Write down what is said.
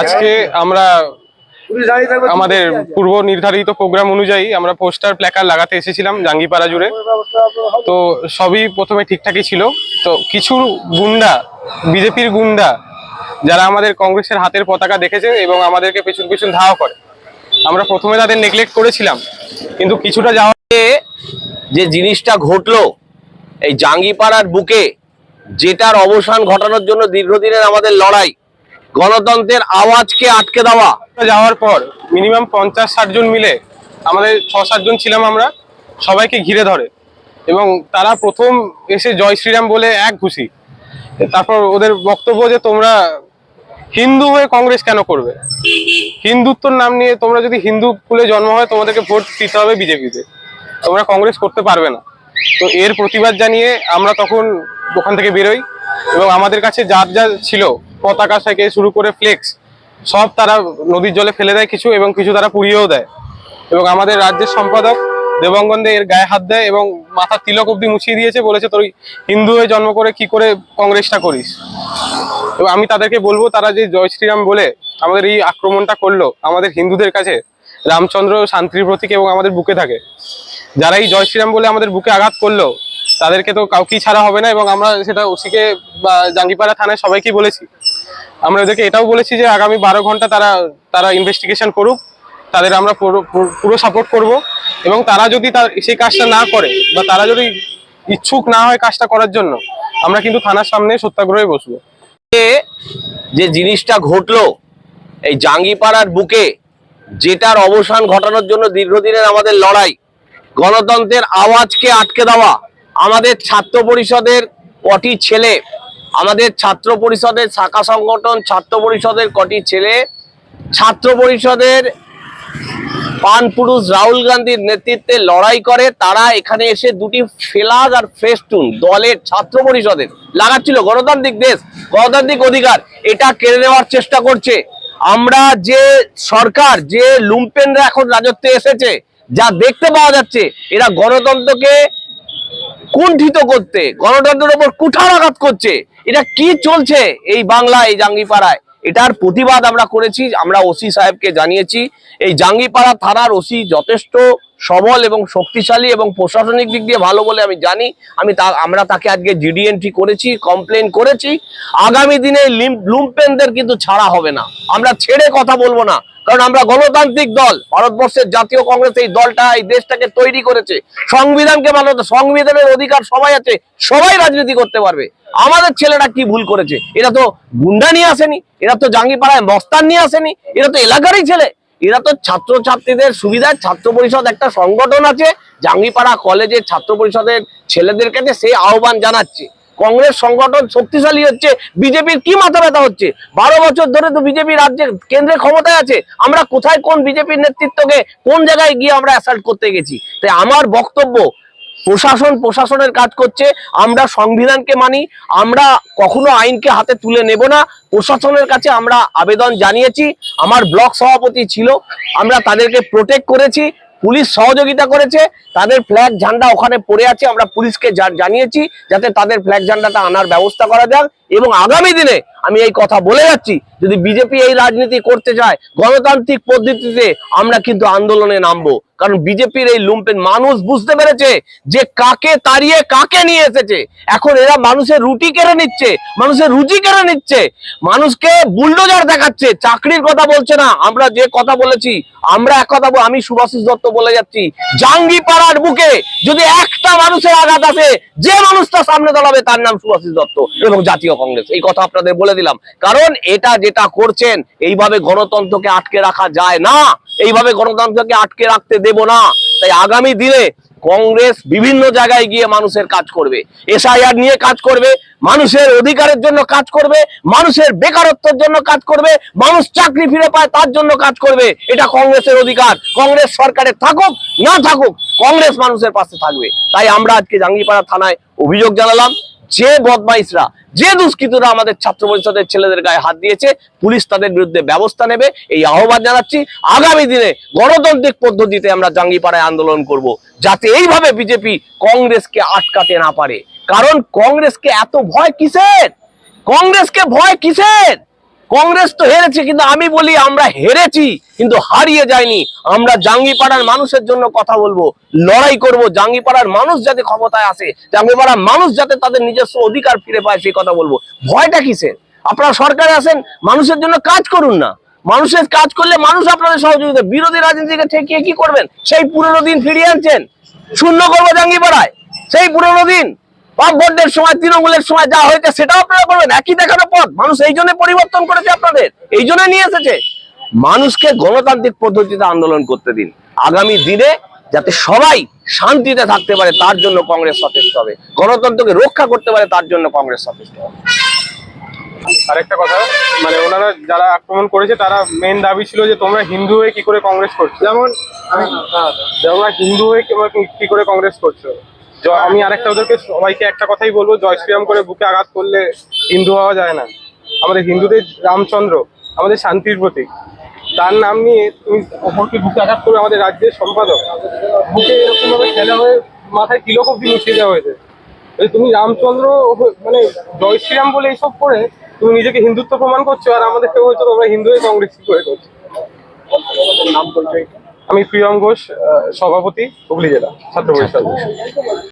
আজকে আমরা আমাদের পূর্ব নির্ধারিত প্রোগ্রাম অনুযায়ী আমরা পোস্টার প্ল্যাকার্ড লাগাতে এসেছিলাম জাঙ্গিপাড়া জুড়ে। তো সবই প্রথমে ঠিকঠাকই ছিল। তো কিছু গুন্ডা, বিজেপির গুন্ডা, যারা আমাদের কংগ্রেসের হাতের পতাকা দেখেছে এবং আমাদেরকে পেছন পেছন ধাওয়া করে, আমরা প্রথমে তাদের নেগলেক্ট করেছিলাম, কিন্তু কিছুটা যাওয়া যে জিনিসটা ঘটলো এই জাঙ্গিপাড়ার বুকে, যেটার অবসান ঘটানোর জন্য দীর্ঘদিনের আমাদের লড়াই, গণতন্ত্রের আওয়াজকে আটকে দেওয়া, যাওয়ার পর মিনিমাম 50-60 জন মিলে, আমাদের 6-7 জন ছিলাম আমরা, সবাইকে ঘিরে ধরে এবং তারা প্রথম এসে জয় শ্রীরাম বলে এক ঘুষি। তারপর ওদের বক্তব্য যে তোমরা হিন্দু হয়ে কংগ্রেস কেন করবে, হিন্দুত্বর নাম নিয়ে, তোমরা যদি হিন্দু কুলে জন্ম হয় তোমাদেরকে ভোট দিতে হবে বিজেপিতে, তোমরা কংগ্রেস করতে পারবে না। তো এর প্রতিবাদ জানিয়ে আমরা তখন ওখান থেকে বেরোই এবং আমাদের কাছে যার যা ছিল, পতাকা থেকে শুরু করে ফ্লেক্স, সব তারা নদীর জলে ফেলে দেয় কিছু, এবং কিছু তারা পুড়িয়েও দেয়। এবং আমাদের রাজ্যের সম্পাদক দেবঙ্গন দে এর গায়ে হাত দেয় এবং মাথার তিলক অব্দি মুছিয়ে দিয়েছে, বলেছে তোর হিন্দু হয়ে জন্ম করে কি করে কংগ্রেসটা করিস। এবং আমি তাদেরকে বলবো, তারা যে জয় শ্রীরাম বলে আমাদের এই আক্রমণটা করলো, আমাদের হিন্দুদের কাছে রামচন্দ্র শান্তির প্রতীক এবং আমাদের বুকে থাকে। যারা এই জয় শ্রীরাম বলে আমাদের বুকে আঘাত করলো, তাদেরকে তো কাউকেই ছাড়া হবে না। এবং আমরা সেটা ওসিকে বা জাঙ্গিপাড়া থানায় সবাইকেই বলেছি। আমরা ওদেরকে এটাও বলেছি যে আগামী 12 ঘন্টা তারা ইনভেস্টিগেশন করুক, তাদের আমরা পুরো সাপোর্ট করব। এবং তারা যদি সেই কাজটা না করে বা তারা যদি ইচ্ছুক না হয় কাজটা করার জন্য, আমরা কিন্তু থানার সামনে সত্যাগ্রহে বসবো। যে জিনিসটা ঘটলো এই জাঙ্গিপাড়ার বুকে, যেটার অবসান ঘটানোর জন্য দীর্ঘদিনের আমাদের লড়াই, গণতন্ত্রের আওয়াজকে আটকে দেওয়া, আমাদের ছাত্র পরিষদের কটি ছেলে, আমাদের ছাত্র পরিষদের শাখা সংগঠন ছাত্র পরিষদের কটি ছেলে ছাত্র পরিষদের পানপুরুষ রাহুল গান্ধীর নেতৃত্বে লড়াই করে। তারা এখানে এসে দুটি ফেলাজ আর ফেস্টুন দলের ছাত্র পরিষদের লাগাচ্ছিল। গণতান্ত্রিক দেশ, গণতান্ত্রিক অধিকার, এটা কেড়ে নেওয়ার চেষ্টা করছে। আমরা যে সরকার, যে লুম্পেনরা এখন রাজত্বে এসেছে, যা দেখতে পাওয়া যাচ্ছে, এরা গণতন্ত্রকে কুণ্ঠিত করতে, গণতন্ত্রের উপর কুঠারাঘাত করছে। এটা কি চলছে এই বাংলা, এই জাঙ্গিপাড়ায়? এটার প্রতিবাদ আমরা করেছি, আমরা ওসি সাহেবকে জানিয়েছি। এই জাঙ্গিপাড়া থানার ওসি যথেষ্ট সবল এবং শক্তিশালী এবং প্রশাসনিক দিক দিয়ে ভালো বলে আমি জানি। আমরা তাকে আজকে জিডি এন্ট্রি করেছি, কমপ্লেন করেছি। আগামী দিনে লুম্পেনদের কিন্তু ছাড়া হবে না, আমরা ছেড়ে কথা বলবো না। কারণ আমরা গণতান্ত্রিক দল, ভারতবর্ষের জাতীয় কংগ্রেস এই দলটা এই দেশটাকে তৈরি করেছে। সংবিধানকে মানো, সংবিধানের অধিকার সবাই আছে, সবাই রাজনীতি করতে পারবে। আমাদের ছেলেরা কি ভুল করেছে? এরা তো গুন্ডা নিয়ে আসেনি, এরা তো জাঙ্গিপাড়ায় মস্তান নিয়ে আসেনি, এরা তো এলাকারই ছেলে। এরা তো ছাত্রছাত্রীদের সুবিধায় ছাত্র পরিষদ একটা সংগঠন আছে, জাঙ্গিপাড়া কলেজের ছাত্র পরিষদের ছেলেদের কাছে সেই আহ্বান জানাচ্ছে। কংগ্রেস সংগঠন শক্তিশালী হচ্ছে, বিজেপির কি মাথা ব্যথা হচ্ছে? 12 বছর ধরে তো বিজেপি রাজ্যে কেন্দ্রে ক্ষমতায় আছে। আমরা কোথায় কোন বিজেপির নেতৃত্বকে কোন জায়গায় গিয়ে আমরা অ্যাসাল্ট করতে গেছি? তাই আমার বক্তব্য, প্রশাসনের কাজ করছে, আমরা সংবিধানকে মানি, আমরা কখনো আইনকে হাতে তুলে নেব না। প্রশাসনের কাছে আমরা আবেদন জানিয়েছি, আমার ব্লক সভাপতি ছিল, আমরা তাদেরকে প্রোটেক্ট করেছি, পুলিশ সহযোগিতা করেছে, তাদের ফ্ল্যাগ ঝান্ডা ওখানে পড়ে আছে, আমরা পুলিশকে জানিয়েছি যাতে তাদের ফ্ল্যাগ ঝান্ডাটা আনার ব্যবস্থা করা যাক। এবং আগামী দিনে আমি এই কথা বলে যাচ্ছি, যদি বিজেপি এই রাজনীতি করতে চায় গণতান্ত্রিক পদ্ধতিতে, আমরা কিন্তু আন্দোলনে নামবো। কারণ বিজেপির এই লুম্পেন মানুষ বুঝতে পেরেছে যে কাকে তাড়িয়ে কাকে নিয়ে এসেছে। এখন এরা মানুষের রুটি কেড়ে নিচ্ছে, মানুষের রুচি কেড়ে নিচ্ছে, মানুষকে বুলডোজার দেখাচ্ছে, চাকরির কথা বলছে না। আমরা যে কথা বলেছি, আমরা এক কথা, আমি শুভাশিস দত্ত বলে যাচ্ছি, জাঙ্গিপাড়ার বুকে যদি একটা মানুষের আঘাত আসে, যে মানুষটা সামনে দাঁড়াবে তার নাম শুভাশিস দত্ত এবং জাতীয় কংগ্রেস। এই কথা আপনাদের বলে দিলাম। কারণ এটা যেটা করছেন, এইভাবে গণতন্ত্রকে আটকে রাখা যায় না, এইভাবে গণতন্ত্রকে আটকে রাখতে দেব না। তাই আগামী দিনে কংগ্রেস বিভিন্ন জায়গায় গিয়ে মানুষের কাজ করবে, এসআইআর নিয়ে কাজ করবে, মানুষের অধিকারের জন্য কাজ করবে, মানুষের বেকারত্বের জন্য কাজ করবে, মানুষ চাকরি ফিরে পায় তার জন্য কাজ করবে। এটা কংগ্রেসের অধিকার। কংগ্রেস সরকারে থাকুক না থাকুক, কংগ্রেস মানুষের পাশে থাকবে। তাই আমরা আজকে জাঙ্গিপাড়া থানায় অভিযোগ জানালাম, যে বদমাইশরা, যে দুষ্কৃতীরা আমাদের ছাত্র পরিষদের ছেলেদের গায়ে হাত দিয়েছে, পুলিশ তাদের বিরুদ্ধে ব্যবস্থা নেবে, এই আহ্বান জানাচ্ছি। আগামী দিনে গণতান্ত্রিক পদ্ধতিতে আমরা জাঙ্গিপাড়ায় আন্দোলন করব, যাতে এইভাবে বিজেপি কংগ্রেসকে আটকাতে না পারে। কারণ কংগ্রেসকে এত ভয় কিসের? কংগ্রেসকে ভয় কিসের? কংগ্রেস তো হেরেছে, কিন্তু আমি বলি আমরা হেরেছি কিন্তু হারিয়ে যায়নি। আমরা জাঙ্গিপাড়ার মানুষের জন্য কথা বলবো, লড়াই করব, জাঙ্গিপাড়ার মানুষ যাতে ক্ষমতায় আসে, জাঙ্গিপাড়ার মানুষ যাতে তাদের নিজস্ব অধিকার ফিরে পায় সেই কথা বলবো। ভয়টা কিসের? আপনারা সরকারে আসেন, মানুষের জন্য কাজ করুন না। মানুষের কাজ করলে মানুষ আপনাদের সহযোগিতা। বিরোধী রাজনীতিকে ঠেকিয়ে কি করবেন? সেই পুরনো দিন ফিরিয়ে আনছেন, শূন্য করবো জাঙ্গিপাড়ায় সেই পুরনো দিন। ভোটের সময় তৃণমূলের সময় যা হয়েছে সেটাও আপনারা করবেন, একই দেখানো পথ। মানুষ এই জন্য পরিবর্তন করেছে আপনাদের, এই জন্য নিয়ে এসেছে। মানুষকে গণতান্ত্রিক পদ্ধতিতে আন্দোলন করতে দিন। আগামী দিনে যাতে সবাই শান্তিতে থাকতে পারে তার জন্য কংগ্রেস সচেষ্ট হবে, গণতন্ত্রকে রক্ষা করতে পারে তার জন্য কংগ্রেস সচেষ্ট হবে। আরেকটা কথা, মানে ওনারা যারা আক্রমণ করেছে তারা মেন দাবি ছিল যে তোমরা হিন্দু হয়ে কি করে কংগ্রেস করছো, যেমন তোমরা হিন্দু হয়ে কি করে কংগ্রেস করছো। আমি আরেকটা ওদেরকে সবাইকে একটা কথাই বলবো, জয় শ্রীরাম করে বুকে আঘাত করলে হিন্দু হওয়া যায় না। আমাদের হিন্দুদের রামচন্দ্র আমাদের শান্তির প্রতীক, তার নাম নিয়ে তুমি অপরকে বুকে আঘাত করবে। আমাদের রাজ্যের সম্পাদক বুকে এরকম ভাবে খেলা হয়ে মাথায় তিলক অব্দি মিশিয়ে দেওয়া হয়েছে। তুমি রামচন্দ্র মানে জয় শ্রীরাম বলে এইসব করে তুমি নিজেকে হিন্দুত্ব প্রমাণ করছো, আর আমাদেরকে বলছো তোমরা হিন্দু হয়ে কংগ্রেস কি করে করছো। নাম পরিচয়? আমি প্রিয়ম ঘোষ, সভাপতি, হুগলি জেলা ছাত্র পরিষদ।